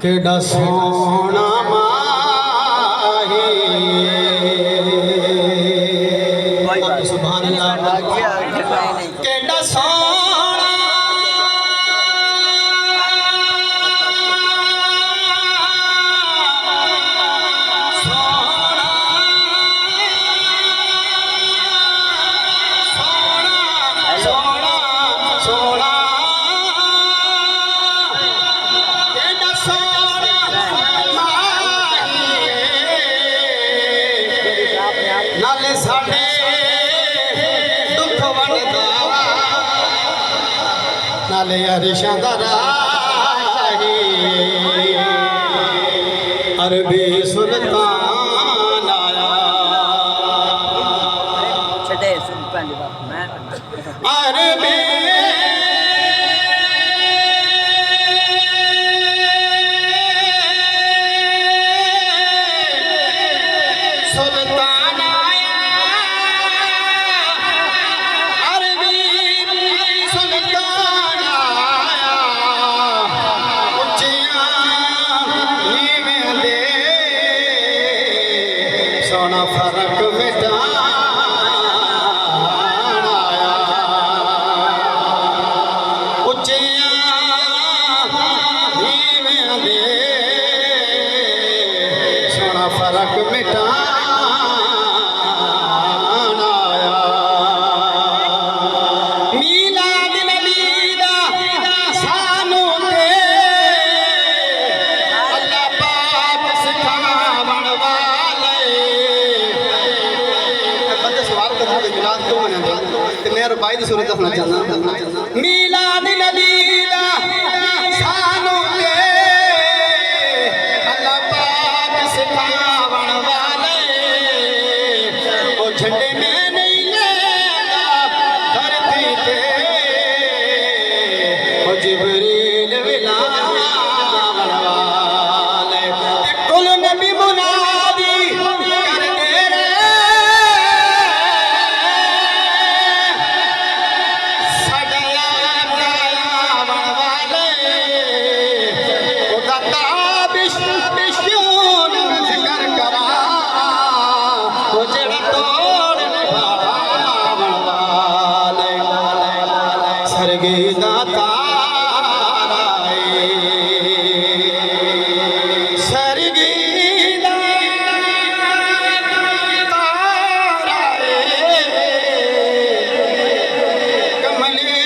केड़ा सोना माही सुभान अल्लाह केड़ा सोना नाले साडे दुख वंडदा नाले अरिशां दा राही अरबी सुल्तान आया छड़े सुन पहली बार मैं अरबी सुल्तान सोना फर्क मिटाना आया उच्चियां नीवियां दे सोना फर्क मिटाना आया मीलाद नबी दा सानू ते अल्लाह पाक सिखावण वाले रुपए की सूरत दसना चाहना मीलाद नबी दा सानू ते अल्लाह पाक सिखावण वाले ओ झंडे में नहीं लेगा धरती पे ओ जिब्रील विलावण वाले कुल नबी मुनादी कर दे सरगीदा ताराए सरगीदा ताराए कमले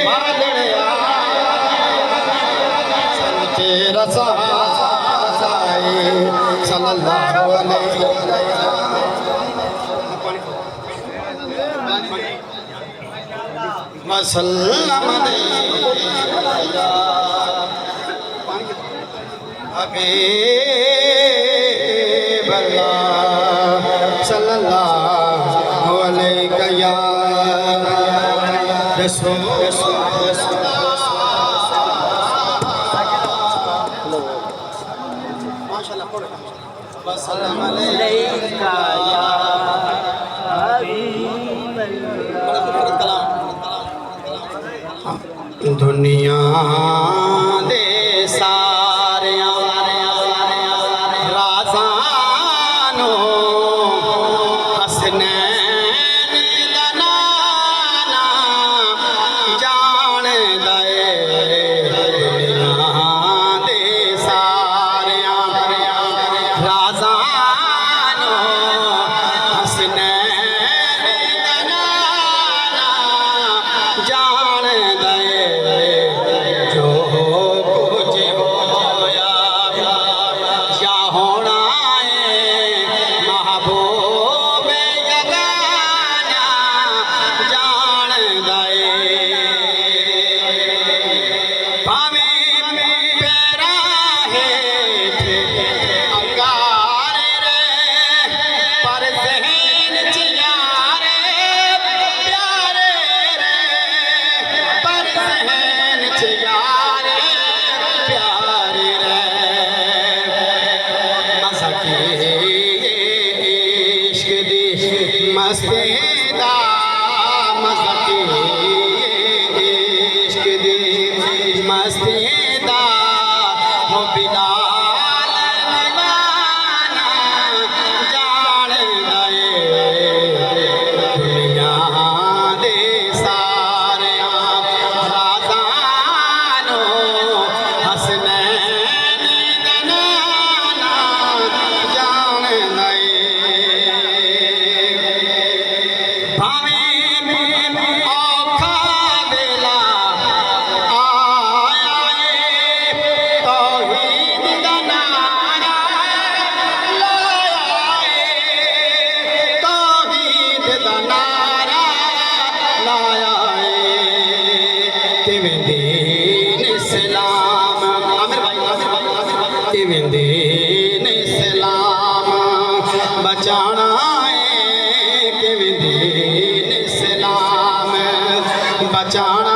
बादलिया सन तेरा सहाय सल्लल्लाहु अलैहि वसल्लम हबीब अल्लाह सल्लल्लाहु अलैहि या रसूल माशाअल्लाह वसल्लम अलैका या हबीब अल्लाह दुनिया दे सारिया राज़ानो हसनैन दा नाना जान दे दुनिया दे सारिया राज़ानो हसनैन दा नाना जान दे जो कुछ बचाना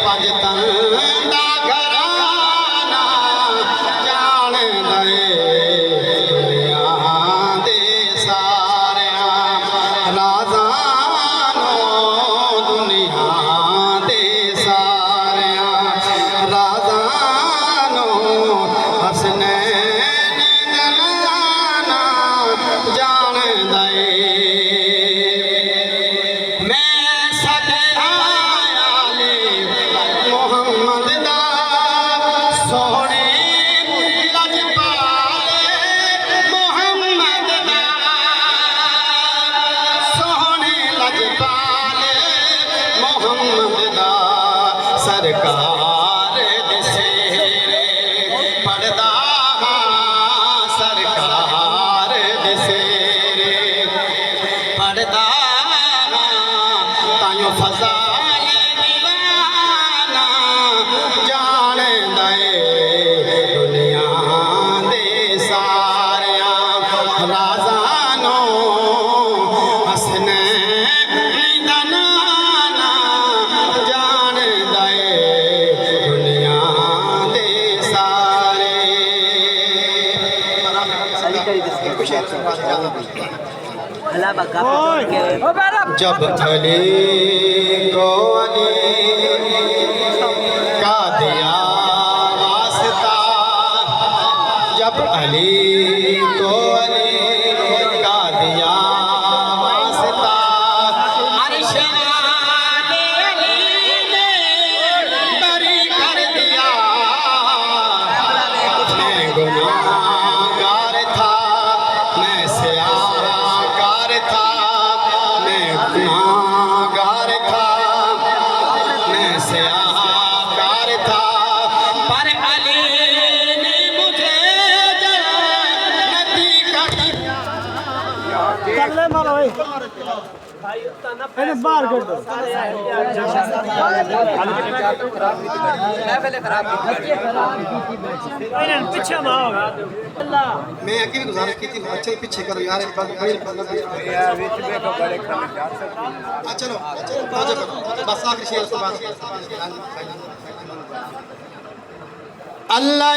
पंज तन दा घराना जान दे दुनिया दे सारियां राज़ानो दुनिया दे सारियां राज़ानो हसनैन दलाना जान दे मोहम्मद दा सोहणे लजपाल मोहम्मद दा सोहणे लजपाल मोहम्मद दा सरकार दे सेरे पढ़दा सरकार दे सेरे पढ़दा ताइयों फजा जान दे दुनिया दे सारियां राज़ानो हसनैन दा नाना जान दे दुनिया दे सारे अल्लाह बका के जब अली को अली का दिया वास्ता जब अली को अली का दिया वास्ता अर्श वाले अली ने बरी कर दिया मैं गुनाहगार था मैं स्याहकार था मैं गुनाहगार था मैं स्याहकार था पर अली ने मुझे जन्नती कर दिया चले मारो भाई बाहर कर दो पीछे मारो मैं अकेली गुजारिश की थी अच्छे पीछे करो यार चलो बस आखिरी शेर अल्लाह